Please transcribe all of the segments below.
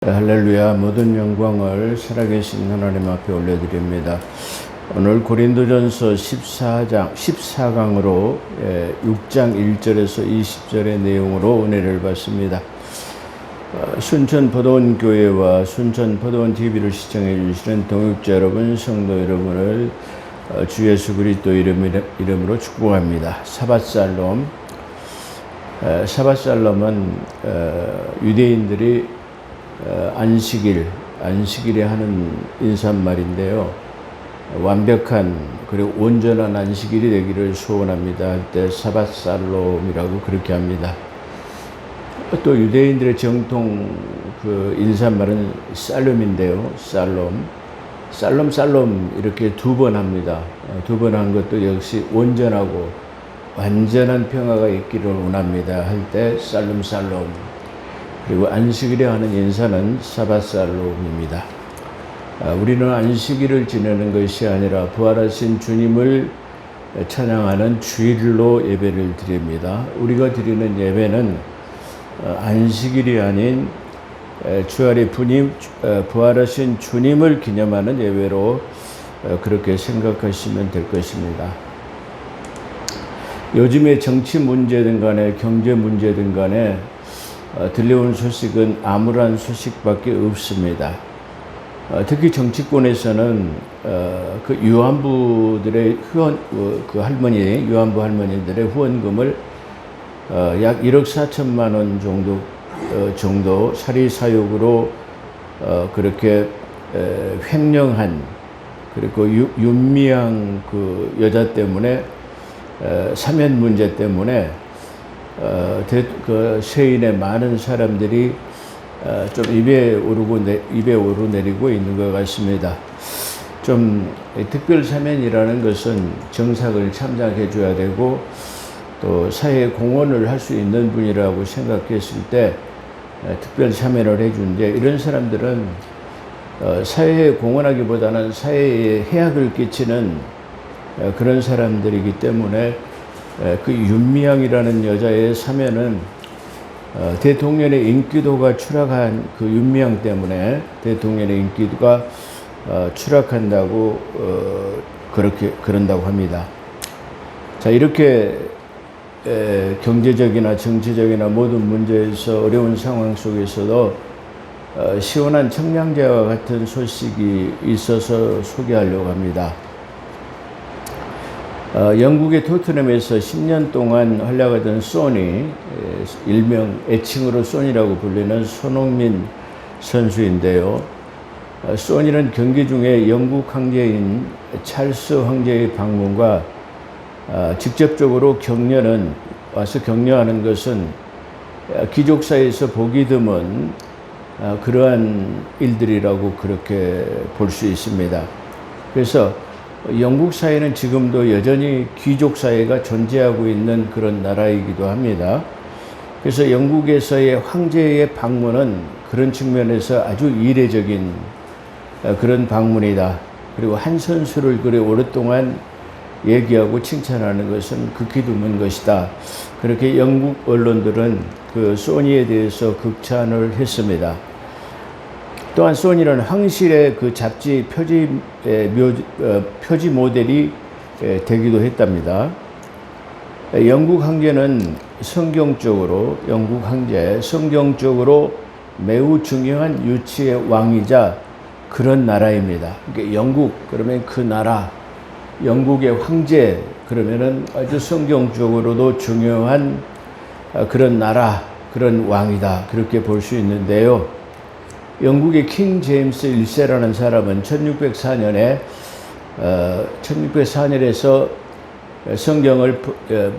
할렐루야. 모든 영광을 살아계신 하나님 앞에 올려드립니다. 오늘 고린도전서 14강으로 6장 1절에서 20절의 내용으로 은혜를 받습니다. 순천 포도원 교회와 순천 포도원 TV를 시청해 주시는 동역자 여러분, 성도 여러분을 주 예수 그리스도 이름으로 축복합니다. 샤밧샬롬은 유대인들이 안식일에 하는 인사말인데요. 완벽한 그리고 온전한 안식일이 되기를 소원합니다 할 때 샤밧샬롬이라고 그렇게 합니다. 또 유대인들의 정통 그 인사말은 샬롬인데요. 샬롬 이렇게 두 번 합니다. 두 번 한 것도 역시 온전하고 완전한 평화가 있기를 원합니다 할 때 샬롬. 그리고 안식일에 하는 인사는 샤밧샬롬입니다. 우리는 안식일을 지내는 것이 아니라 부활하신 주님을 찬양하는 주일로 예배를 드립니다. 우리가 드리는 예배는 안식일이 아닌 주일에 부활하신 주님을 기념하는 예배로 그렇게 생각하시면 될 것입니다. 요즘에 정치 문제든 간에 경제 문제든 간에 들려온 소식은 암울한 소식밖에 없습니다. 특히 정치권에서는 그 유한부들의 유한부 할머니들의 후원금을 약 1억 4천만 원 정도 사리사욕으로 그렇게 횡령한, 그리고 윤미향 그 여자 때문에 사면 문제 때문에 그 세인의 많은 사람들이 좀 입에 오르내리고 있는 것 같습니다. 좀 특별 사면이라는 것은 정상을 참작해 줘야 되고 또 사회에 공헌을 할 수 있는 분이라고 생각했을 때 특별 사면을 해주는데, 이런 사람들은 사회에 공헌하기보다는 사회에 해악을 끼치는 그런 사람들이기 때문에 그 윤미향이라는 여자의 사면은 대통령의 인기도가 추락한 그 윤미향 때문에 대통령의 인기도가 추락한다고 그런다고 합니다. 자, 이렇게 경제적이나 정치적이나 모든 문제에서 어려운 상황 속에서도 시원한 청량제와 같은 소식이 있어서 소개하려고 합니다. 영국의 토트넘에서 10년 동안 활약하던 소니, 애칭으로 소니라고 불리는 손흥민 선수인데요. 소니는 경기 중에 영국 황제인 찰스 황제의 방문과 직접적으로 와서 격려하는 것은 귀족사에서 보기 드문 그러한 일들이라고 그렇게 볼 수 있습니다. 그래서 영국 사회는 지금도 여전히 귀족 사회가 존재하고 있는 그런 나라이기도 합니다. 그래서 영국에서의 황제의 방문은 그런 측면에서 아주 이례적인 그런 방문이다. 그리고 한 선수를 그래 오랫동안 얘기하고 칭찬하는 것은 극히 드문 것이다. 그렇게 영국 언론들은 그 소니에 대해서 극찬을 했습니다. 또한 소니는 황실의 그 잡지 표지 모델이 되기도 했답니다. 영국 황제는 성경적으로 매우 중요한 유치의 왕이자 그런 나라입니다. 그러니까 영국 그러면 그 나라, 영국의 황제 그러면은 아주 성경적으로도 중요한 그런 나라, 그런 왕이다. 그렇게 볼 수 있는데요. 영국의 킹 제임스 1세라는 사람은 1604년에서 성경을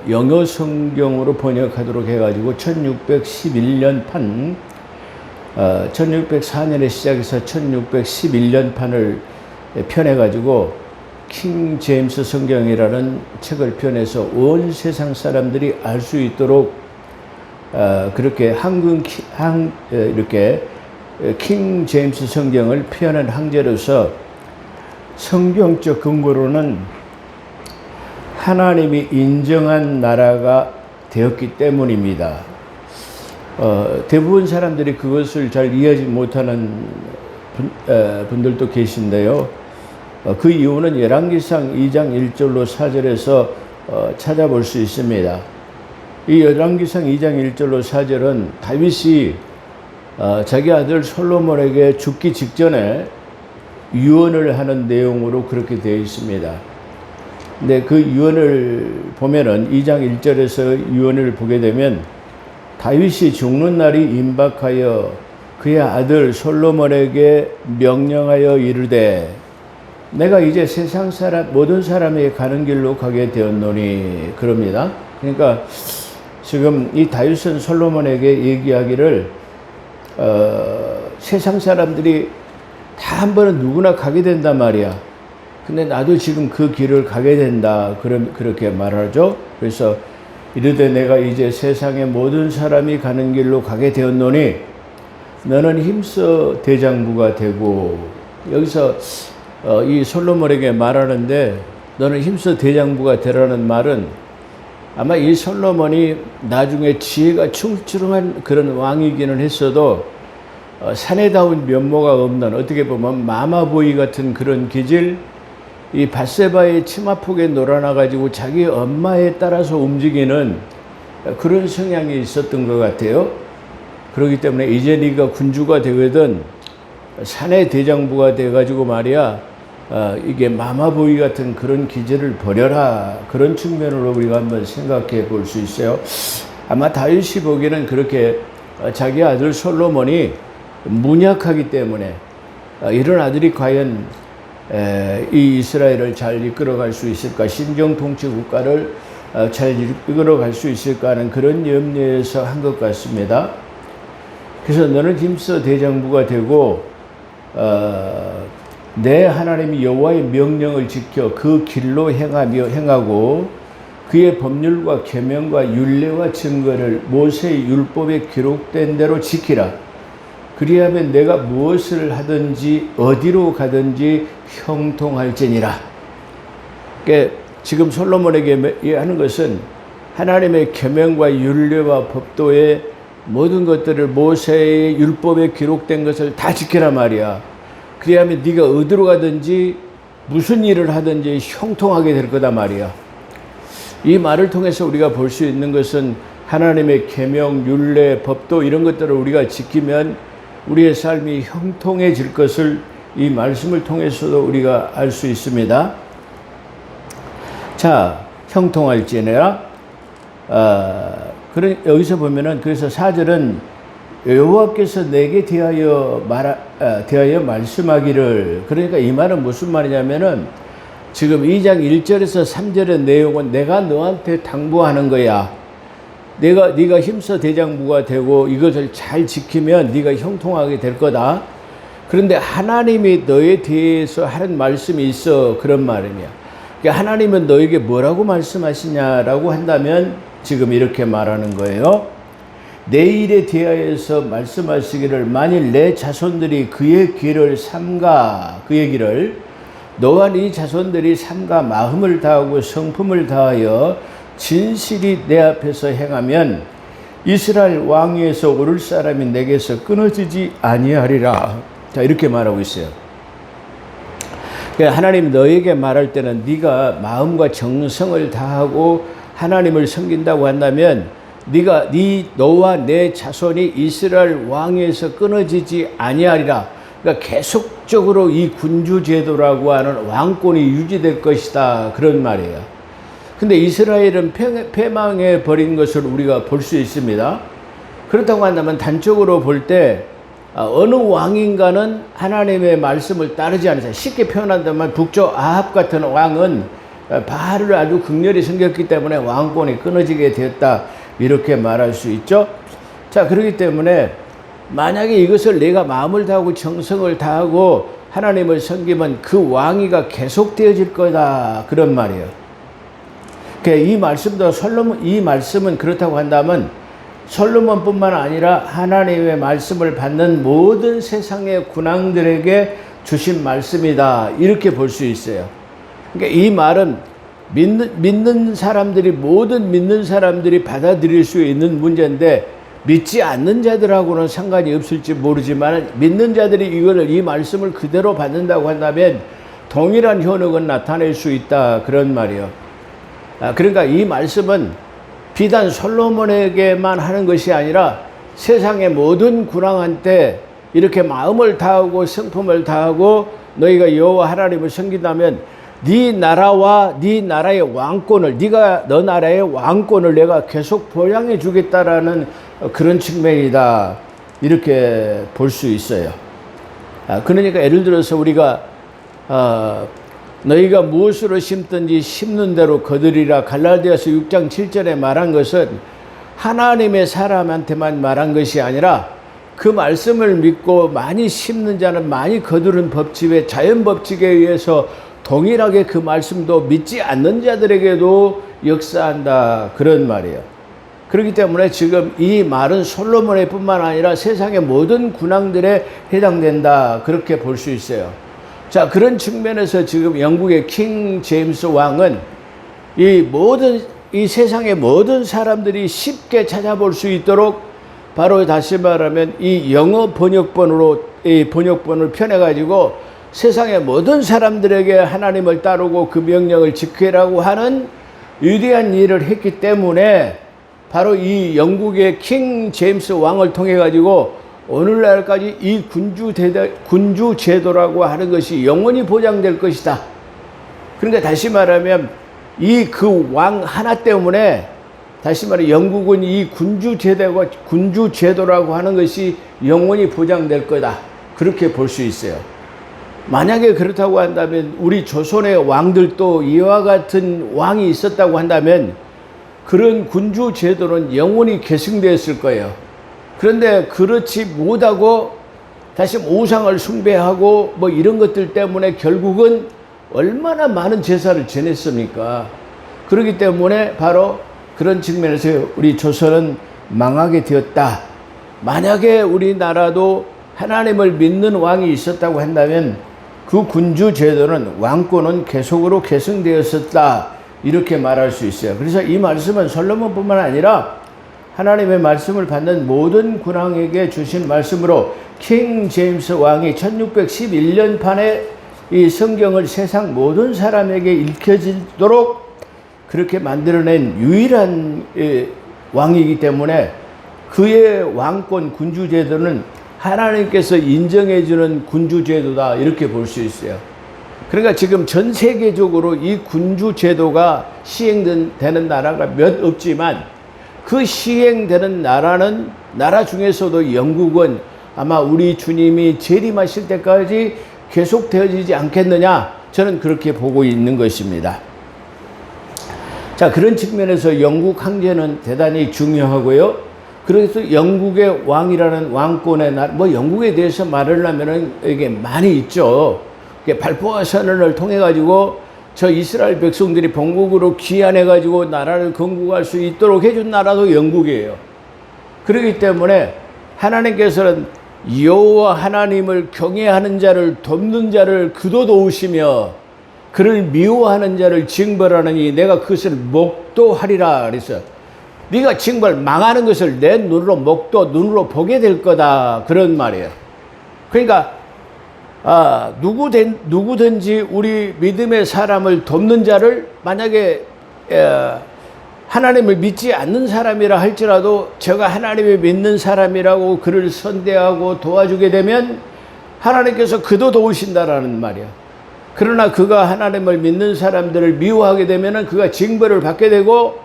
영어 성경으로 번역하도록 해가지고 1604년에 시작해서 1611년 판을 펴내가지고 킹 제임스 성경이라는 책을 펴내서 온 세상 사람들이 알 수 있도록 그렇게 이렇게 킹 제임스 성경을 표현한 황제로서 성경적 근거로는 하나님이 인정한 나라가 되었기 때문입니다. 대부분 사람들이 그것을 잘 이해하지 못하는 분들도 계신데요. 그 이유는 열왕기상 2장 1절로 4절에서 찾아볼 수 있습니다. 이 열왕기상 2장 1절로 4절은 다윗이 자기 아들 솔로몬에게 죽기 직전에 유언을 하는 내용으로 그렇게 되어 있습니다. 근데 그 유언을 보면은 2장 1절에서 유언을 보게 되면 다윗이 죽는 날이 임박하여 그의 아들 솔로몬에게 명령하여 이르되 내가 이제 세상 사람 모든 사람이 가는 길로 가게 되었노니 그럽니다. 그러니까 지금 이 다윗은 솔로몬에게 얘기하기를 세상 사람들이 다 한 번은 누구나 가게 된단 말이야. 근데 나도 지금 그 길을 가게 된다. 그렇게 말하죠. 그래서 이르되 내가 이제 세상의 모든 사람이 가는 길로 가게 되었노니 너는 힘써 대장부가 되고, 여기서 이 솔로몬에게 말하는데 너는 힘써 대장부가 되라는 말은 아마 이 솔로몬이 나중에 지혜가 충출한 그런 왕이기는 했어도 사내다운 면모가 없는, 어떻게 보면 마마보이 같은 그런 기질, 이 밧세바의 치마폭에 놀아나가지고 자기 엄마에 따라서 움직이는 그런 성향이 있었던 것 같아요. 그렇기 때문에 이제 네가 군주가 되거든 사내 대장부가 돼가지고 말이야, 이게 마마보이 같은 그런 기질을 버려라. 그런 측면으로 우리가 한번 생각해 볼 수 있어요. 아마 다윗이 보기에는 그렇게 자기 아들 솔로몬이 문약하기 때문에 이런 아들이 과연 이 이스라엘을 잘 이끌어갈 수 있을까, 신정통치 국가를 잘 이끌어갈 수 있을까 하는 그런 염려에서 한 것 같습니다. 그래서 너는 힘써 대장부가 되고 내 하나님 여호와의 명령을 지켜 그 길로 행하고 그의 법률과 계명과 율례와 증거를 모세의 율법에 기록된 대로 지키라. 그리하면 내가 무엇을 하든지 어디로 가든지 형통할지니라. 그러니까 지금 솔로몬에게 하는 것은 하나님의 계명과 율례와 법도의 모든 것들을 모세의 율법에 기록된 것을 다 지키라 말이야. 그리하면 네가 어디로 가든지 무슨 일을 하든지 형통하게 될 거다 말이야. 이 말을 통해서 우리가 볼 수 있는 것은 하나님의 계명, 율례, 법도 이런 것들을 우리가 지키면 우리의 삶이 형통해질 것을 이 말씀을 통해서도 우리가 알 수 있습니다. 자, 형통할지니라. 여기서 보면은, 그래서 4절은 여호와께서 내게 대하여 말씀하기를, 그러니까 이 말은 무슨 말이냐면은 지금 2장 1절에서 3절의 내용은 내가 너한테 당부하는 거야. 네가 힘써 대장부가 되고 이것을 잘 지키면 네가 형통하게 될 거다. 그런데 하나님이 너에 대해서 하는 말씀이 있어. 그런 말이야. 그러니까 하나님은 너에게 뭐라고 말씀하시냐라고 한다면 지금 이렇게 말하는 거예요. 내 일에 대하여서 말씀하시기를 만일 내 자손들이 그의 길을 삼가, 그의 길을 너와 네 자손들이 삼가 마음을 다하고 성품을 다하여 진실이 내 앞에서 행하면 이스라엘 왕위에서 오를 사람이 내게서 끊어지지 아니하리라. 자, 이렇게 말하고 있어요. 그러니까 하나님 너에게 말할 때는 네가 마음과 정성을 다하고 하나님을 섬긴다고 한다면 너와 내 자손이 이스라엘 왕위에서 끊어지지 아니하리라. 그러니까 계속적으로 이 군주 제도라고 하는 왕권이 유지될 것이다. 그런 말이에요. 근데 이스라엘은 패망해 버린 것을 우리가 볼 수 있습니다. 그렇다고 한다면 단적으로 볼 때 어느 왕인가는 하나님의 말씀을 따르지 않으세요. 쉽게 표현한다면 북쪽 아합 같은 왕은 바알을 아주 극렬히 섬겼기 때문에 왕권이 끊어지게 되었다. 이렇게 말할 수 있죠. 자, 그렇기 때문에 만약에 이것을 내가 마음을 다하고 정성을 다하고 하나님을 섬기면 그 왕위가 계속되어질 거다. 그런 말이에요. 이 말씀은 그렇다고 한다면 솔로몬뿐만 아니라 하나님의 말씀을 받는 모든 세상의 군왕들에게 주신 말씀이다. 이렇게 볼 수 있어요. 그러니까 이 말은 모든 믿는 사람들이 받아들일 수 있는 문제인데 믿지 않는 자들하고는 상관이 없을지 모르지만 믿는 자들이 이 말씀을 그대로 받는다고 한다면 동일한 현혹은 나타낼 수 있다, 그런 말이요. 그러니까 이 말씀은 비단 솔로몬에게만 하는 것이 아니라 세상의 모든 군왕한테 이렇게 마음을 다하고 성품을 다하고 너희가 여호와 하나님을 섬긴다면 네 나라와 네 나라의 왕권을, 너 나라의 왕권을 내가 계속 보장해 주겠다라는 그런 측면이다, 이렇게 볼 수 있어요. 그러니까 예를 들어서 우리가 너희가 무엇으로 심든지 심는 대로 거두리라, 갈라디아서 6장 7절에 말한 것은 하나님의 사람한테만 말한 것이 아니라 그 말씀을 믿고 많이 심는 자는 많이 거두는 법칙에, 자연 법칙에 의해서 동일하게 그 말씀도 믿지 않는 자들에게도 역사한다, 그런 말이에요. 그렇기 때문에 지금 이 말은 솔로몬의 뿐만 아니라 세상의 모든 군왕들에 해당된다, 그렇게 볼 수 있어요. 자, 그런 측면에서 지금 영국의 킹 제임스 왕은 이 세상의 모든 사람들이 쉽게 찾아볼 수 있도록 바로 다시 말하면 이 영어 번역본으로 이 번역본을 펴내가지고 세상의 모든 사람들에게 하나님을 따르고 그 명령을 지키라고 하는 위대한 일을 했기 때문에 바로 이 영국의 킹 제임스 왕을 통해 가지고 오늘날까지 이 군주 제도라고 하는 것이 영원히 보장될 것이다. 그러니까 다시 말하면 이 그 왕 하나 때문에 다시 말해 영국은 이 군주 제도라고 하는 것이 영원히 보장될 거다, 그렇게 볼 수 있어요. 만약에 그렇다고 한다면 우리 조선의 왕들도 이와 같은 왕이 있었다고 한다면 그런 군주 제도는 영원히 계승되었을 거예요. 그런데 그렇지 못하고 다시 우상을 숭배하고 뭐 이런 것들 때문에 결국은 얼마나 많은 제사를 지냈습니까? 그렇기 때문에 바로 그런 측면에서 우리 조선은 망하게 되었다. 만약에 우리나라도 하나님을 믿는 왕이 있었다고 한다면 그 군주 제도는, 왕권은 계속으로 계승되었었다, 이렇게 말할 수 있어요. 그래서 이 말씀은 솔로몬뿐만 아니라 하나님의 말씀을 받는 모든 군왕에게 주신 말씀으로 킹 제임스 왕이 1611년판에 이 성경을 세상 모든 사람에게 읽혀지도록 그렇게 만들어낸 유일한 왕이기 때문에 그의 왕권 군주제도는 하나님께서 인정해주는 군주제도다, 이렇게 볼 수 있어요. 그러니까 지금 전 세계적으로 이 군주제도가 시행되는 나라가 몇 없지만 그 시행되는 나라 중에서도 영국은 아마 우리 주님이 재림하실 때까지 계속되어지지 않겠느냐, 저는 그렇게 보고 있는 것입니다. 자, 그런 측면에서 영국 황제는 대단히 중요하고요. 그래서 영국의 왕이라는 왕권의 영국에 대해서 말을 하면은 이게 많이 있죠. 발포와 선언을 통해 가지고 저 이스라엘 백성들이 본국으로 귀환해 가지고 나라를 건국할 수 있도록 해준 나라도 영국이에요. 그렇기 때문에 하나님께서는 여호와 하나님을 경외하는 자를 돕는 자를 그도 도우시며 그를 미워하는 자를 징벌하느니 내가 그것을 목도하리라 그래서 네가 징벌 망하는 것을 내 눈으로 보게 될 거다, 그런 말이에요. 그러니까 누구든지 우리 믿음의 사람을 돕는 자를 만약에 하나님을 믿지 않는 사람이라 할지라도 제가 하나님을 믿는 사람이라고 그를 선대하고 도와주게 되면 하나님께서 그도 도우신다라는 말이야. 그러나 그가 하나님을 믿는 사람들을 미워하게 되면 그가 징벌을 받게 되고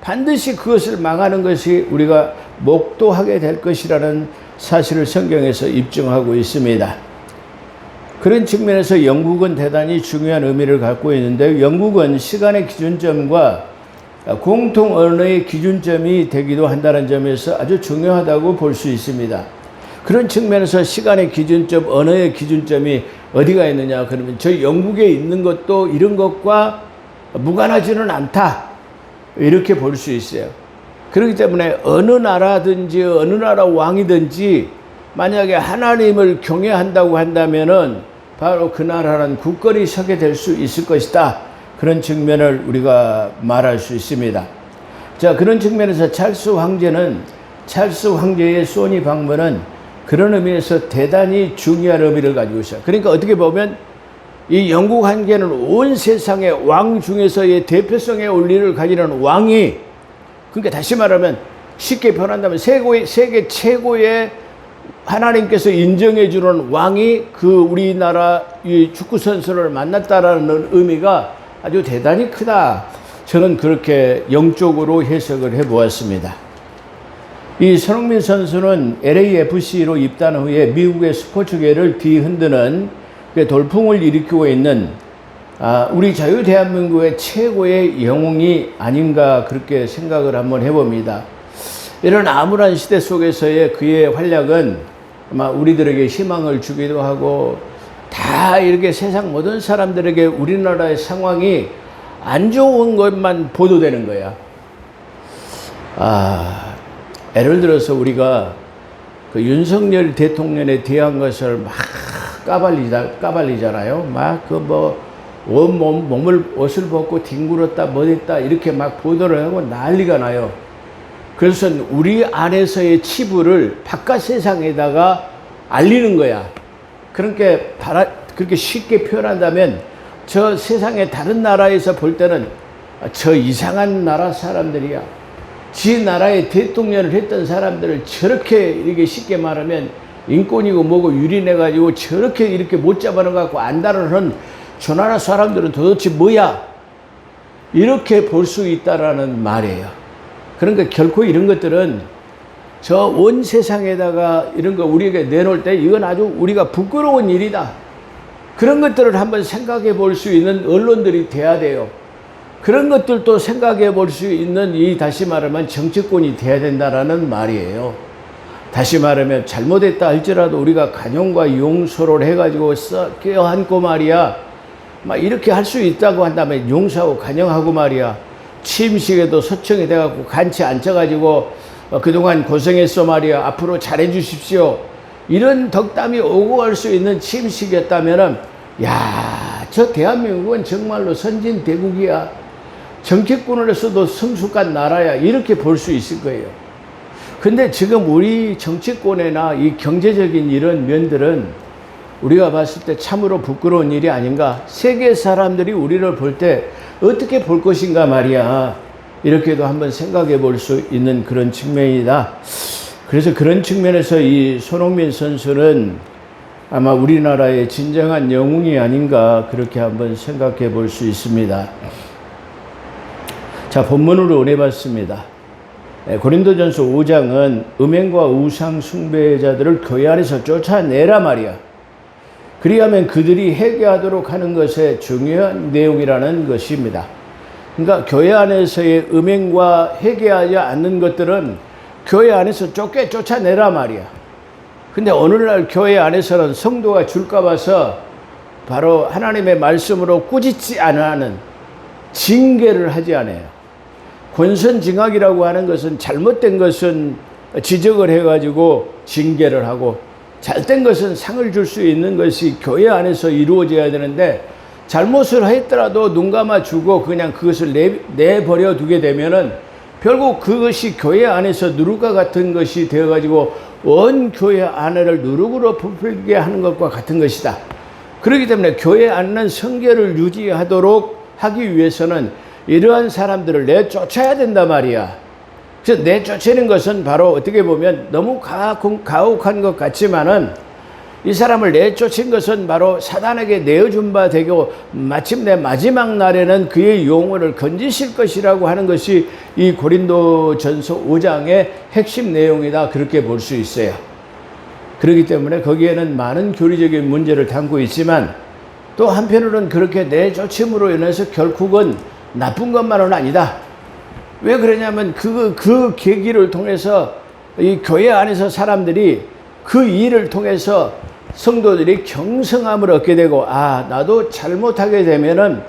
반드시 그것을 망하는 것이 우리가 목도하게 될 것이라는 사실을 성경에서 입증하고 있습니다. 그런 측면에서 영국은 대단히 중요한 의미를 갖고 있는데 영국은 시간의 기준점과 공통 언어의 기준점이 되기도 한다는 점에서 아주 중요하다고 볼 수 있습니다. 그런 측면에서 시간의 기준점, 언어의 기준점이 어디가 있느냐 그러면 저 영국에 있는 것도 이런 것과 무관하지는 않다, 이렇게 볼 수 있어요. 그렇기 때문에 어느 나라든지 어느 나라 왕이든지 만약에 하나님을 경외한다고 한다면은 바로 그 나라는 굳건히 서게 될 수 있을 것이다, 그런 측면을 우리가 말할 수 있습니다. 자, 그런 측면에서 찰스 황제는 찰스 황제의 소니 방문은 그런 의미에서 대단히 중요한 의미를 가지고 있어요. 그러니까 어떻게 보면 이 영국 황제는 온 세상의 왕 중에서의 대표성의 원리를 가지는 왕이, 그러니까 다시 말하면 쉽게 표현한다면 세계 최고의 하나님께서 인정해 주는 왕이 그 우리나라 이 축구 선수를 만났다라는 의미가 아주 대단히 크다. 저는 그렇게 영적으로 해석을 해 보았습니다. 이 손흥민 선수는 LAFC로 입단 후에 미국의 스포츠계를 뒤흔드는 돌풍을 일으키고 있는 우리 자유 대한민국의 최고의 영웅이 아닌가 그렇게 생각을 한번 해봅니다. 이런 암울한 시대 속에서의 그의 활약은 아마 우리들에게 희망을 주기도 하고, 다 이렇게 세상 모든 사람들에게 우리나라의 상황이 안 좋은 것만 보도되는 거야. 예를 들어서 우리가 그 윤석열 대통령에 대한 것을 막 까발리잖아요. 막 그 온몸을 옷을 벗고 뒹굴었다 뭐랬다 이렇게 막 보도를 하고 난리가 나요. 그래서 우리 안에서의 치부를 바깥 세상에다가 알리는 거야. 그러니까 그렇게 쉽게 표현한다면 저 세상의 다른 나라에서 볼 때는 저 이상한 나라 사람들이야. 지 나라의 대통령을 했던 사람들을 저렇게 이렇게 쉽게 말하면 인권이고 뭐고 유린해가지고 저렇게 이렇게 못 잡아는 것 같고 안다는 저 나라 사람들은 도대체 뭐야? 이렇게 볼 수 있다라는 말이에요. 그러니까 결코 이런 것들은 저 온 세상에다가 이런 거 우리에게 내놓을 때 이건 아주 우리가 부끄러운 일이다. 그런 것들을 한번 생각해 볼 수 있는 언론들이 돼야 돼요. 그런 것들도 생각해 볼 수 있는 다시 말하면 정치권이 돼야 된다라는 말이에요. 다시 말하면 잘못했다 할지라도 우리가 간용과 용서를 해가지고 껴안고 말이야. 막 이렇게 할 수 있다고 한다면 용서하고 간용하고 말이야. 취임식에도 소청이 돼갖고 간치 앉혀가지고 그동안 고생했어 말이야. 앞으로 잘해 주십시오. 이런 덕담이 오고 갈 수 있는 취임식이었다면은, 야, 저 대한민국은 정말로 선진대국이야. 정치권으로서도 성숙한 나라야. 이렇게 볼 수 있을 거예요. 근데 지금 우리 정치권이나 이 경제적인 이런 면들은 우리가 봤을 때 참으로 부끄러운 일이 아닌가. 세계 사람들이 우리를 볼 때 어떻게 볼 것인가 말이야. 이렇게도 한번 생각해 볼 수 있는 그런 측면이다. 그래서 그런 측면에서 이 손흥민 선수는 아마 우리나라의 진정한 영웅이 아닌가 그렇게 한번 생각해 볼 수 있습니다. 자, 본문으로 은혜받습니다. 고린도전서 5장은 음행과 우상 숭배자들을 교회 안에서 쫓아내라 말이야. 그리하면 그들이 회개하도록 하는 것에 중요한 내용이라는 것입니다. 그러니까 교회 안에서의 음행과 회개하지 않는 것들은 교회 안에서 쫓아내라 말이야. 근데 오늘날 교회 안에서는 성도가 줄까 봐서 바로 하나님의 말씀으로 꾸짖지 않는 징계를 하지 않아요. 권선징악이라고 하는 것은 잘못된 것은 지적을 해가지고 징계를 하고, 잘된 것은 상을 줄 수 있는 것이 교회 안에서 이루어져야 되는데, 잘못을 했더라도 눈 감아주고 그냥 그것을 내버려 두게 되면은 결국 그것이 교회 안에서 누룩과 같은 것이 되어가지고 온 교회 안을 누룩으로 부풀게 하는 것과 같은 것이다. 그렇기 때문에 교회 안은 성결을 유지하도록 하기 위해서는 이러한 사람들을 내쫓아야 된단 말이야. 그래서 내쫓는 것은 바로 어떻게 보면 너무 가혹한 것 같지만은, 이 사람을 내쫓은 것은 바로 사단에게 내어준 바 되고 마침내 마지막 날에는 그의 영혼을 건지실 것이라고 하는 것이 이 고린도전서 5장의 핵심 내용이다. 그렇게 볼 수 있어요. 그렇기 때문에 거기에는 많은 교리적인 문제를 담고 있지만, 또 한편으로는 그렇게 내쫓음으로 인해서 결국은 나쁜 것만은 아니다. 왜 그러냐면 그 계기를 통해서 이 교회 안에서 사람들이 그 일을 통해서 성도들이 경성함을 얻게 되고, 나도 잘못하게 되면은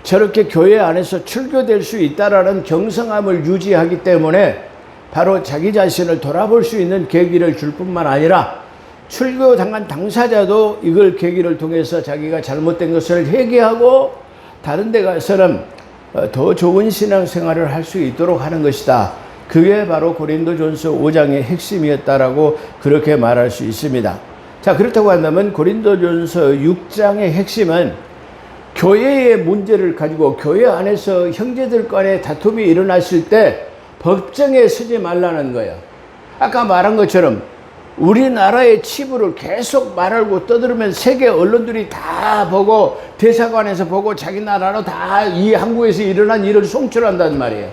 저렇게 교회 안에서 출교될 수 있다라는 경성함을 유지하기 때문에 바로 자기 자신을 돌아볼 수 있는 계기를 줄 뿐만 아니라 출교당한 당사자도 이걸 계기를 통해서 자기가 잘못된 것을 회개하고 다른 데 가서는 더 좋은 신앙생활을 할 수 있도록 하는 것이다. 그게 바로 고린도전서 5장의 핵심이었다라고 그렇게 말할 수 있습니다. 자, 그렇다고 한다면 고린도전서 6장의 핵심은 교회의 문제를 가지고 교회 안에서 형제들 간에 다툼이 일어났을 때 법정에 서지 말라는 거예요. 아까 말한 것처럼 우리나라의 치부를 계속 말하고 떠들으면 세계 언론들이 다 보고 대사관에서 보고 자기 나라로 다 이 한국에서 일어난 일을 송출한단 말이에요.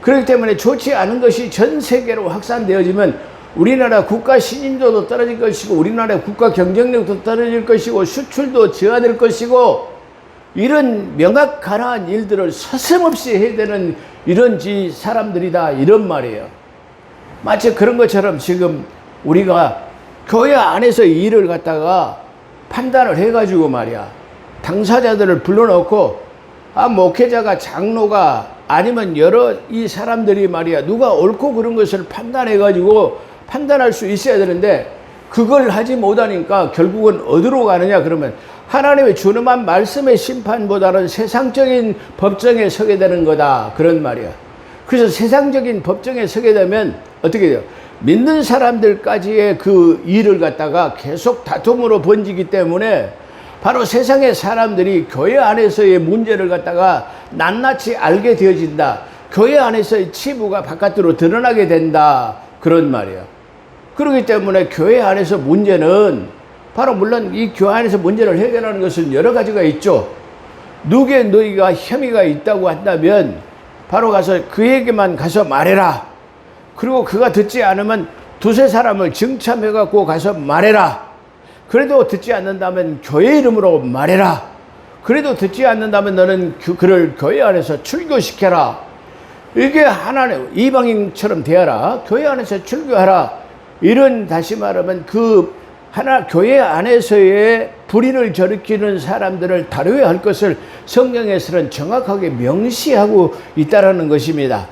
그렇기 때문에 좋지 않은 것이 전 세계로 확산되어지면 우리나라 국가 신임도도 떨어질 것이고 우리나라의 국가 경쟁력도 떨어질 것이고 수출도 저하될 것이고 이런 명확한 일들을 서슴없이 해야 되는 이런 사람들이다 이런 말이에요. 마치 그런 것처럼 지금 우리가 교회 안에서 일을 갖다가 판단을 해가지고 말이야 당사자들을 불러놓고 목회자가 장로가 아니면 여러 이 사람들이 말이야 누가 옳고 그런 것을 판단해가지고 판단할 수 있어야 되는데 그걸 하지 못하니까 결국은 어디로 가느냐 그러면 하나님의 준엄한 말씀의 심판보다는 세상적인 법정에 서게 되는 거다 그런 말이야. 그래서 세상적인 법정에 서게 되면 어떻게 돼요? 믿는 사람들까지의 그 일을 갖다가 계속 다툼으로 번지기 때문에 바로 세상의 사람들이 교회 안에서의 문제를 갖다가 낱낱이 알게 되어진다. 교회 안에서의 치부가 바깥으로 드러나게 된다. 그런 말이에요. 그렇기 때문에 교회 안에서 문제는 바로 물론 이 교회 안에서 문제를 해결하는 것은 여러 가지가 있죠. 누구의 너희가 혐의가 있다고 한다면 바로 가서 그에게만 가서 말해라. 그리고 그가 듣지 않으면 두세 사람을 증참해 갖고 가서 말해라. 그래도 듣지 않는다면 교회 이름으로 말해라. 그래도 듣지 않는다면 너는 그를 교회 안에서 출교시켜라. 이게 하나님 이방인처럼 대하라. 교회 안에서 출교하라. 이런 다시 말하면 그 교회 안에서의 불의를 저리키는 사람들을 다루어야 할 것을 성경에서는 정확하게 명시하고 있다라는 것입니다.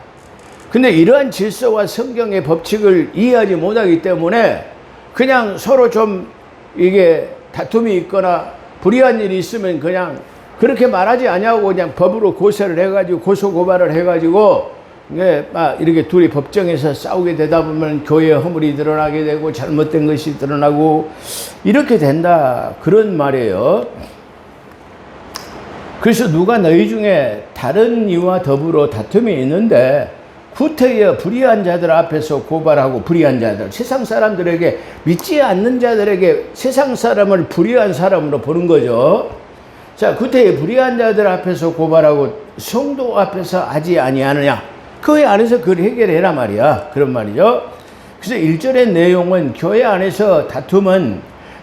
근데 이러한 질서와 성경의 법칙을 이해하지 못하기 때문에 그냥 서로 좀 이게 다툼이 있거나 불의한 일이 있으면 그냥 그렇게 말하지 아니하고 그냥 법으로 고소를 해가지고 고소고발을 해가지고 이렇게 둘이 법정에서 싸우게 되다 보면 교회의 허물이 드러나게 되고 잘못된 것이 드러나고 이렇게 된다 그런 말이에요. 그래서 누가 너희 중에 다른 이와 더불어 다툼이 있는데 구태여 불의한 자들 앞에서 고발하고 불의한 자들 세상 사람들에게 믿지 않는 자들에게 세상 사람을 불의한 사람으로 보는 거죠. 자, 구태여 불의한 자들 앞에서 고발하고 성도 앞에서 하지 아니하느냐. 교회 안에서 그걸 해결해라 말이야. 그런 말이죠. 그래서 1절의 내용은 교회 안에서 다툼은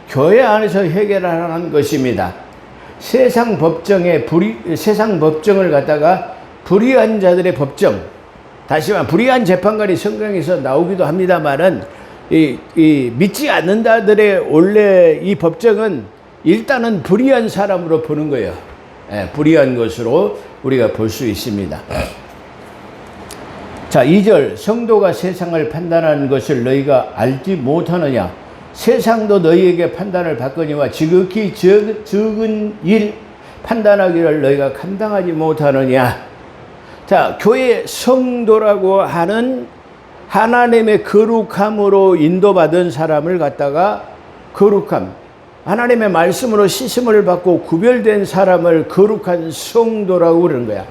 교회 안에서 해결하라는 것입니다. 세상 법정을 갖다가 불의한 자들의 법정 다시 말해 불의한 재판관이 성경에서 나오기도 합니다만은 믿지 않는 자들의 원래 이 법정은 일단은 불의한 사람으로 보는 거예요. 불의한 것으로 우리가 볼 수 있습니다. 자, 2절 성도가 세상을 판단하는 것을 너희가 알지 못하느냐. 세상도 너희에게 판단을 받거니와 지극히 적은 일 판단하기를 너희가 감당하지 못하느냐. 자, 교회 성도라고 하는 하나님의 거룩함으로 인도받은 사람을 갖다가 거룩함, 하나님의 말씀으로 씻음을 받고 구별된 사람을 거룩한 성도라고 그러는 거야.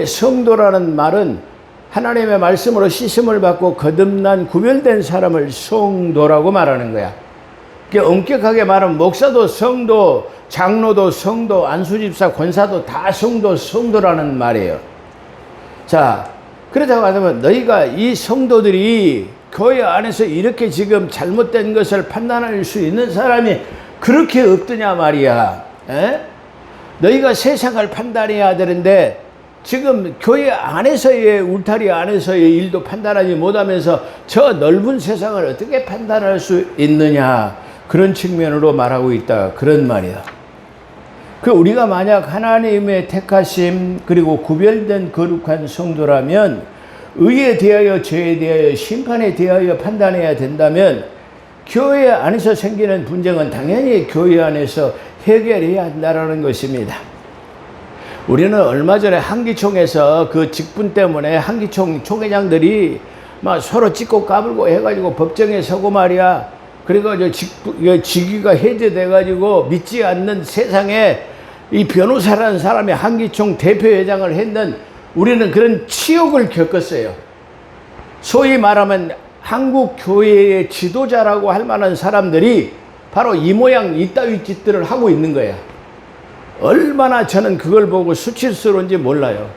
성도라는 말은 하나님의 말씀으로 씻음을 받고 거듭난 구별된 사람을 성도라고 말하는 거야. 엄격하게 말하면 목사도 성도, 장로도 성도, 안수집사, 권사도 다 성도라는 말이에요. 자, 그렇다고 하면 너희가 이 성도들이 교회 안에서 이렇게 지금 잘못된 것을 판단할 수 있는 사람이 그렇게 없더냐 말이야. 너희가 세상을 판단해야 되는데 지금 교회 안에서의 울타리 안에서의 일도 판단하지 못하면서 저 넓은 세상을 어떻게 판단할 수 있느냐 그런 측면으로 말하고 있다 그런 말이야. 우리가 만약 하나님의 택하심 그리고 구별된 거룩한 성도라면 의에 대하여 죄에 대하여 심판에 대하여 판단해야 된다면 교회 안에서 생기는 분쟁은 당연히 교회 안에서 해결해야 한다는 것입니다. 우리는 얼마 전에 한기총에서 그 직분 때문에 한기총 총회장들이 막 서로 찍고 까불고 해가지고 법정에 서고 말이야. 그래가지고 직위가 해제돼가지고 믿지 않는 세상에 이 변호사라는 사람이 한기총 대표회장을 했는 우리는 그런 치욕을 겪었어요. 소위 말하면 한국 교회의 지도자라고 할 만한 사람들이 바로 이 모양 이따위 짓들을 하고 있는 거야. 얼마나 저는 그걸 보고 수치스러운지 몰라요.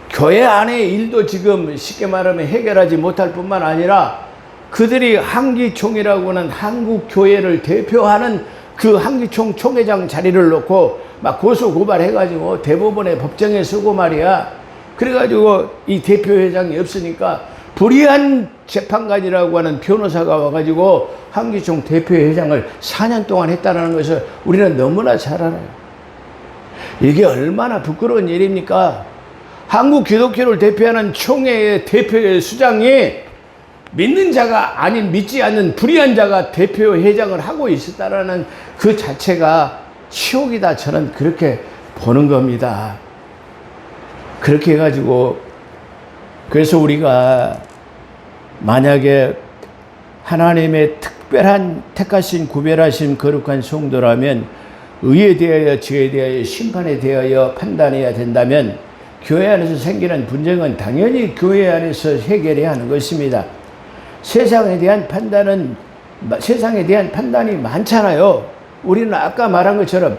교회 안의 일도 지금 쉽게 말하면 해결하지 못할 뿐만 아니라 그들이 한기총이라고 하는 한국 교회를 대표하는 그 한기총 총회장 자리를 놓고 막 고소 고발해가지고 대법원에 법정에 서고 말이야. 그래가지고 이 대표회장이 없으니까 불의한 재판관이라고 하는 변호사가 와가지고 한기총 대표회장을 4년 동안 했다는 것을 우리는 너무나 잘 알아요. 이게 얼마나 부끄러운 일입니까? 한국 기독교를 대표하는 총회의 대표의 수장이 믿는 자가 아닌 믿지 않는 불의한 자가 대표회장을 하고 있었다라는 그 자체가 치욕이다. 저는 그렇게 보는 겁니다. 그렇게 해가지고 그래서 우리가 만약에 하나님의 특별한 택하신 구별하신 거룩한 성도라면 의에 대하여 죄에 대하여 심판에 대하여 판단해야 된다면 교회 안에서 생기는 분쟁은 당연히 교회 안에서 해결해야 하는 것입니다. 세상에 대한 판단이 많잖아요. 우리는 아까 말한 것처럼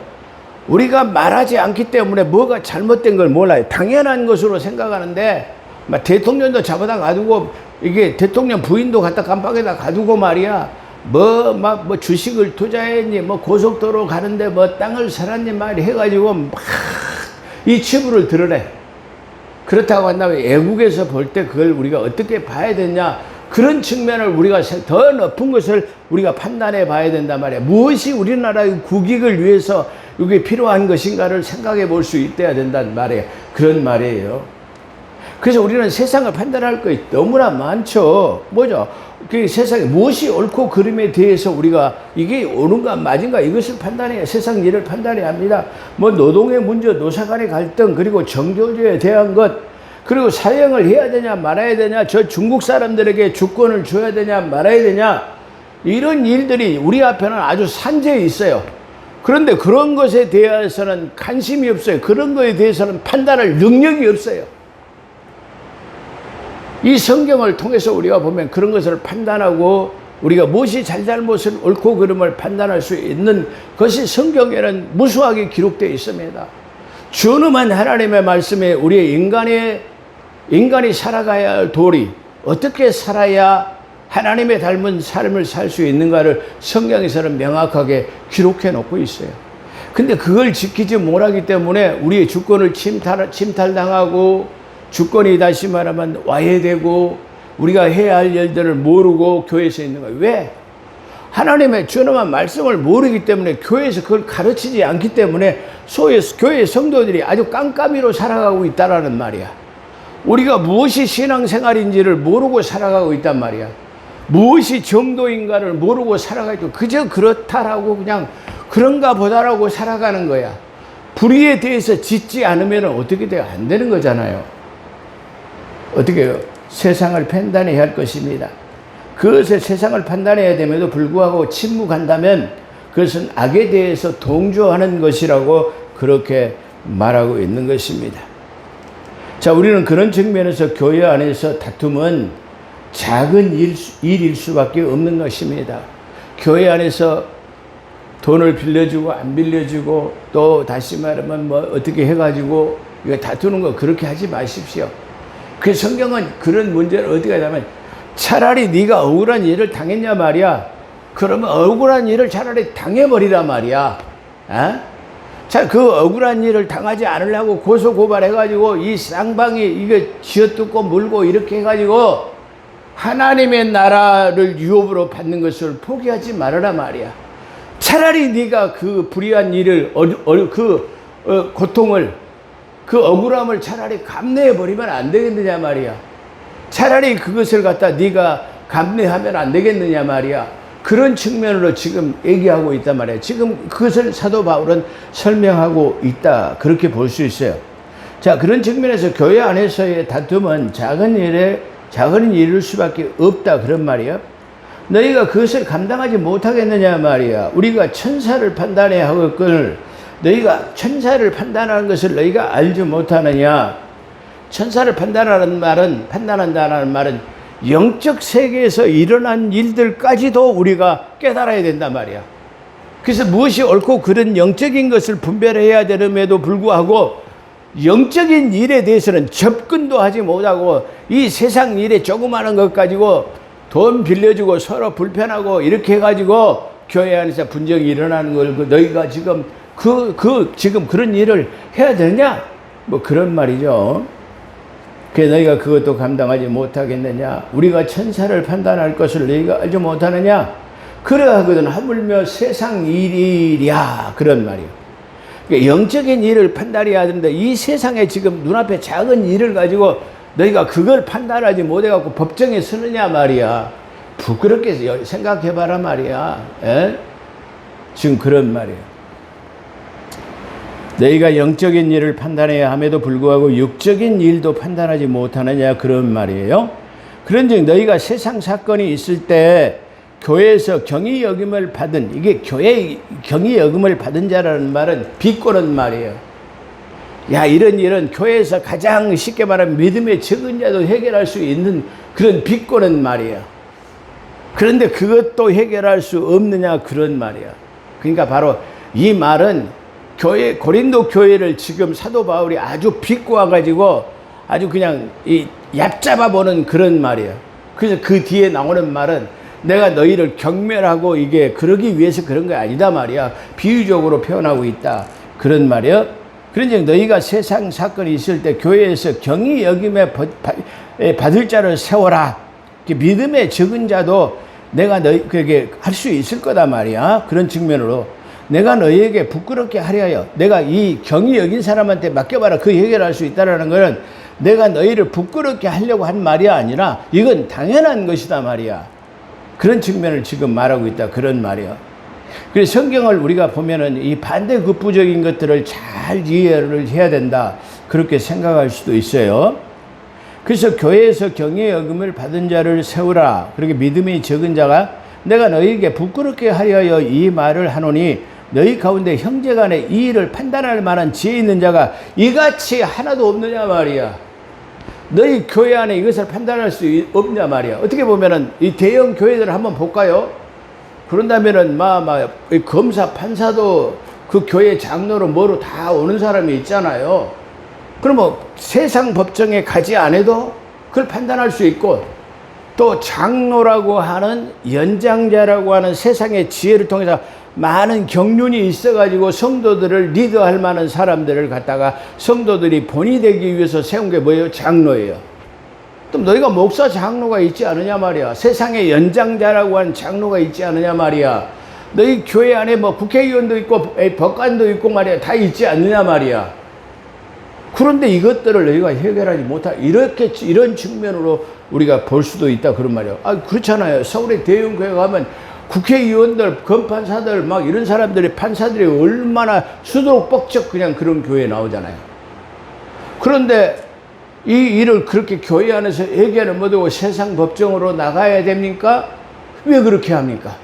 우리가 말하지 않기 때문에 뭐가 잘못된 걸 몰라요. 당연한 것으로 생각하는데 막 대통령도 잡아다 가두고 이게 대통령 부인도 갖다 깜빡에다 가두고 말이야. 뭐 주식을 투자했니, 뭐 고속도로 가는데 뭐 땅을 사놨니 말이 해가지고 막 이 치부를 드러내. 그렇다고 한다면 애국에서 볼 때 그걸 우리가 어떻게 봐야 되냐. 그런 측면을 우리가 더 높은 것을 우리가 판단해 봐야 된단 말이야. 무엇이 우리나라의 국익을 위해서 이게 필요한 것인가를 생각해 볼 수 있어야 된단 말이에요. 그런 말이에요. 그래서 우리는 세상을 판단할 것이 너무나 많죠. 뭐죠? 그 세상에 무엇이 옳고 그름에 대해서 우리가 이게 옳은가 맞은가 이것을 판단해야 세상 일을 판단해야 합니다. 뭐 노동의 문제, 노사 간의 갈등, 그리고 정교조에 대한 것, 그리고 사형을 해야 되냐 말아야 되냐, 저 중국 사람들에게 주권을 줘야 되냐 말아야 되냐, 이런 일들이 우리 앞에는 아주 산재해 있어요. 그런데 그런 것에 대해서는 관심이 없어요. 그런 것에 대해서는 판단할 능력이 없어요. 이 성경을 통해서 우리가 보면 그런 것을 판단하고 우리가 무엇이 잘잘못을 옳고 그름을 판단할 수 있는 것이 성경에는 무수하게 기록되어 있습니다. 준엄한 하나님의 말씀에 우리의 인간이 살아가야 할 도리, 어떻게 살아야 하나님의 닮은 삶을 살 수 있는가를 성경에서는 명확하게 기록해 놓고 있어요. 근데 그걸 지키지 못하기 때문에 우리의 주권을 침탈당하고 주권이 다시 말하면 와해되고 우리가 해야 할 일들을 모르고 교회에서 있는 거예요. 왜? 하나님의 준엄한 말씀을 모르기 때문에 교회에서 그걸 가르치지 않기 때문에 소위 교회 성도들이 아주 깜깜이로 살아가고 있다라는 말이야. 우리가 무엇이 신앙생활인지를 모르고 살아가고 있단 말이야. 무엇이 정도인가를 모르고 살아가고 그저 그렇다라고 그냥 그런가 보다라고 살아가는 거야. 불의에 대해서 짓지 않으면 어떻게 돼요? 안 되는 거잖아요. 어떻게 해요? 세상을 판단해야 할 것입니다. 그것을 세상을 판단해야 됨에도 불구하고 침묵한다면 그것은 악에 대해서 동조하는 것이라고 그렇게 말하고 있는 것입니다. 자, 우리는 그런 측면에서 교회 안에서 다툼은 작은 일일 수밖에 없는 것입니다. 교회 안에서 돈을 빌려주고 안 빌려주고 또 다시 말하면 뭐 어떻게 해가지고 이거 다투는 거 그렇게 하지 마십시오. 그 성경은 그런 문제를 어떻게 하냐면 차라리 네가 억울한 일을 당했냐 말이야. 그러면 억울한 일을 차라리 당해버리라 말이야. 자, 그 억울한 일을 당하지 않으려고 고소고발해가지고 이 쌍방이 이거 쥐어뜯고 물고 이렇게 해가지고 하나님의 나라를 유업으로 받는 것을 포기하지 말아라 말이야. 차라리 네가 그 불의한 일을 고통을 그 억울함을 차라리 감내해버리면 안 되겠느냐 말이야. 차라리 그것을 갖다 네가 감내하면 안 되겠느냐 말이야. 그런 측면으로 지금 얘기하고 있단 말이에요. 지금 그것을 사도 바울은 설명하고 있다. 그렇게 볼 수 있어요. 자, 그런 측면에서 교회 안에서의 다툼은 작은 일일 수밖에 없다. 그런 말이에요. 너희가 그것을 감당하지 못하겠느냐 말이야. 우리가 천사를 판단해야 하거늘 너희가 천사를 판단하는 것을 너희가 알지 못하느냐. 천사를 판단한다는 말은 영적 세계에서 일어난 일들까지도 우리가 깨달아야 된단 말이야. 그래서 무엇이 옳고 그른 영적인 것을 분별해야 되는데도 불구하고 영적인 일에 대해서는 접근도 하지 못하고 이 세상 일에 조그마한 것 가지고 돈 빌려주고 서로 불편하고 이렇게 해가지고 교회 안에서 분쟁이 일어나는 걸 너희가 지금 지금 그런 일을 해야 되느냐? 뭐 그런 말이죠. 그래 너희가 그것도 감당하지 못하겠느냐? 우리가 천사를 판단할 것을 너희가 알지 못하느냐? 그러하거든 하물며 세상 일이랴. 그런 말이에요. 그러니까 영적인 일을 판단해야 되는데 이 세상에 지금 눈앞에 작은 일을 가지고 너희가 그걸 판단하지 못해갖고 법정에 서느냐 말이야. 부끄럽게 생각해봐라 말이야. 에? 지금 그런 말이야. 너희가 영적인 일을 판단해야 함에도 불구하고 육적인 일도 판단하지 못하느냐 그런 말이에요. 그런즉 너희가 세상 사건이 있을 때 교회에서 경위 여김을 받은, 이게 교회 경위 여김을 받은 자라는 말은 비꼬는 말이에요. 야, 이런 일은 교회에서 가장 쉽게 말하면 믿음의 적은 자도 해결할 수 있는 그런 비꼬는 말이야. 그런데 그것도 해결할 수 없느냐 그런 말이야. 그러니까 바로 이 말은 고린도 교회를 지금 사도 바울이 아주 비꼬아 가지고 아주 그냥 얕잡아 보는 그런 말이야. 그래서 그 뒤에 나오는 말은 내가 너희를 경멸하고 이게 그러기 위해서 그런 게 아니다 말이야. 비유적으로 표현하고 있다. 그런 말이야. 그런즉 너희가 세상 사건이 있을 때 교회에서 경히 여김에 받을 자를 세워라. 믿음의 적은 자도 내가 너희에게 할 수 있을 거다 말이야. 그런 측면으로 내가 너희에게 부끄럽게 하려하여 내가 이 경히 여긴 사람한테 맡겨봐라. 그 해결할 수 있다라는 것은 내가 너희를 부끄럽게 하려고 한 말이 아니라 이건 당연한 것이다 말이야. 그런 측면을 지금 말하고 있다. 그런 말이야. 그래서 성경을 우리가 보면은 이 반대급부적인 것들을 잘 이해를 해야 된다. 그렇게 생각할 수도 있어요. 그래서 교회에서 경외 여김을 받은 자를 세우라. 그렇게 믿음이 적은 자가 내가 너희에게 부끄럽게 하려하여 이 말을 하노니 너희 가운데 형제간에 이 일을 판단할 만한 지혜 있는 자가 이같이 하나도 없느냐 말이야. 너희 교회 안에 이것을 판단할 수 없냐 말이야. 어떻게 보면은 이 대형 교회들을 한번 볼까요? 그런다면은 검사 판사도 그 교회 장로로 뭐로 다 오는 사람이 있잖아요. 그러면 세상 법정에 가지 않아도 그걸 판단할 수 있고 또 장로라고 하는 연장자라고 하는 세상의 지혜를 통해서 많은 경륜이 있어가지고 성도들을 리드할 만한 사람들을 갖다가 성도들이 본이 되기 위해서 세운 게 뭐예요? 장로예요. 또 너희가 목사 장로가 있지 않느냐 말이야. 세상의 연장자라고 하는 장로가 있지 않느냐 말이야. 너희 교회 안에 뭐 국회의원도 있고 법관도 있고 말이야. 다 있지 않느냐 말이야. 그런데 이것들을 너희가 해결하지 못하 이런 측면으로 우리가 볼 수도 있다 그런 말이야. 그렇잖아요. 서울의 대형 교회 가면 국회의원들, 검판사들 막 이런 사람들이 판사들이 얼마나 수두룩 뻑적 그냥 그런 교회에 나오잖아요. 그런데 이 일을 그렇게 교회 안에서 해결을 못하고 세상 법정으로 나가야 됩니까? 왜 그렇게 합니까?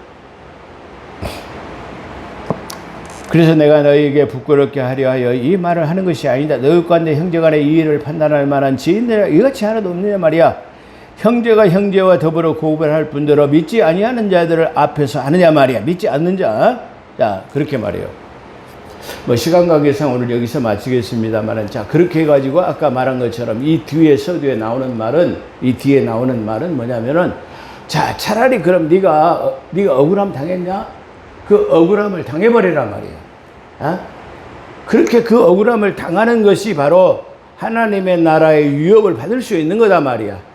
그래서 내가 너희에게 부끄럽게 하려 하여 이 말을 하는 것이 아니다. 너희 가운데 형제간의 이 일을 판단할 만한 지인들 이같이 하나도 없느냐 말이야. 형제가 형제와 더불어 고발할 뿐더러 믿지 아니하는 자들을 앞에서 하느냐 말이야. 믿지 않는 자. 자, 그렇게 말해요. 뭐 시간 관계상 오늘 여기서 마치겠습니다만, 자, 그렇게 해가지고 아까 말한 것처럼 이 뒤에 서두에 나오는 말은, 이 뒤에 나오는 말은 뭐냐면은, 자, 차라리 그럼 네가 억울함 당했냐? 그 억울함을 당해버리란 말이야. 어? 그렇게 그 억울함을 당하는 것이 바로 하나님의 나라의 위협을 받을 수 있는 거다 말이야.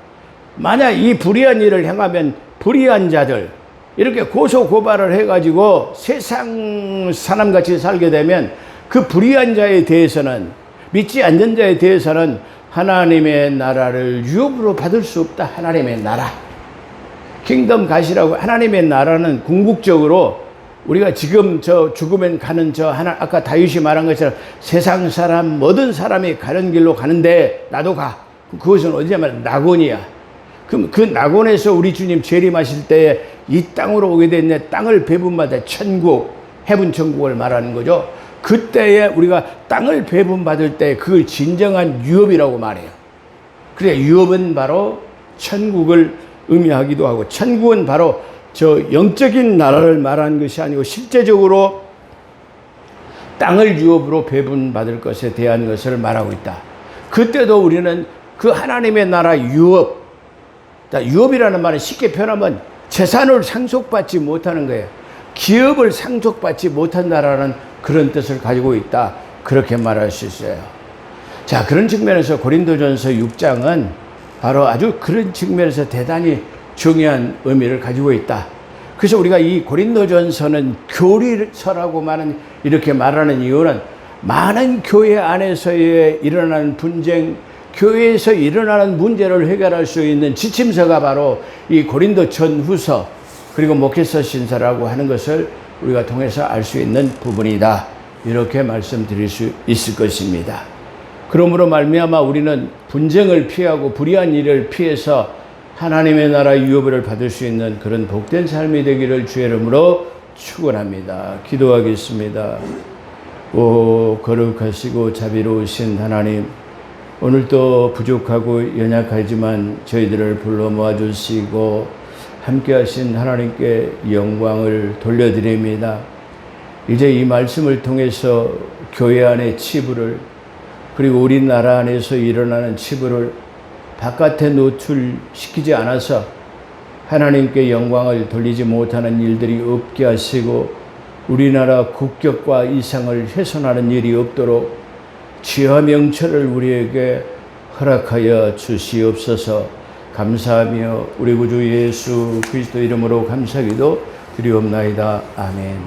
만약 이 불의한 일을 행하면 불의한 자들 이렇게 고소고발을 해가지고 세상 사람같이 살게 되면 그 불의한 자에 대해서는 믿지 않는 자에 대해서는 하나님의 나라를 유업으로 받을 수 없다. 하나님의 나라. 킹덤 가시라고. 하나님의 나라는 궁극적으로 우리가 지금 저 죽으면 가는 저 하나, 아까 다윗이 말한 것처럼 세상 사람 모든 사람이 가는 길로 가는데 나도 가. 그것은 어디냐면 낙원이야. 그럼 그 낙원에서 우리 주님 재림하실 때에 이 땅으로 오게 됐네. 땅을 배분받아 천국, 해분 천국을 말하는 거죠. 그때에 우리가 땅을 배분받을 때 그걸 진정한 유업이라고 말해요. 그래, 유업은 바로 천국을 의미하기도 하고, 천국은 바로 저 영적인 나라를 말하는 것이 아니고 실제적으로 땅을 유업으로 배분받을 것에 대한 것을 말하고 있다. 그때도 우리는 그 하나님의 나라 유업, 유업이라는 말은 쉽게 표현하면 재산을 상속받지 못하는 거예요. 기업을 상속받지 못한다라는 그런 뜻을 가지고 있다. 그렇게 말할 수 있어요. 자, 그런 측면에서 고린도전서 6장은 바로 아주 그런 측면에서 대단히 중요한 의미를 가지고 있다. 그래서 우리가 이 고린도전서는 교리서라고만 이렇게 말하는 이유는 많은 교회 안에서의 일어나는 분쟁, 교회에서 일어나는 문제를 해결할 수 있는 지침서가 바로 이 고린도 전후서 그리고 목회서 신서라고 하는 것을 우리가 통해서 알 수 있는 부분이다. 이렇게 말씀드릴 수 있을 것입니다. 그러므로 말미암아 우리는 분쟁을 피하고 불의한 일을 피해서 하나님의 나라 유업을 받을 수 있는 그런 복된 삶이 되기를 주의 이름으로 축원합니다. 기도하겠습니다. 오 거룩하시고 자비로우신 하나님, 오늘도 부족하고 연약하지만 저희들을 불러 모아주시고 함께하신 하나님께 영광을 돌려드립니다. 이제 이 말씀을 통해서 교회 안의 치부를, 그리고 우리나라 안에서 일어나는 치부를 바깥에 노출시키지 않아서 하나님께 영광을 돌리지 못하는 일들이 없게 하시고 우리나라 국격과 이상을 훼손하는 일이 없도록 지혜와 명철을 우리에게 허락하여 주시옵소서. 감사하며 우리 구주 예수 그리스도 이름으로 감사기도 드리옵나이다. 아멘.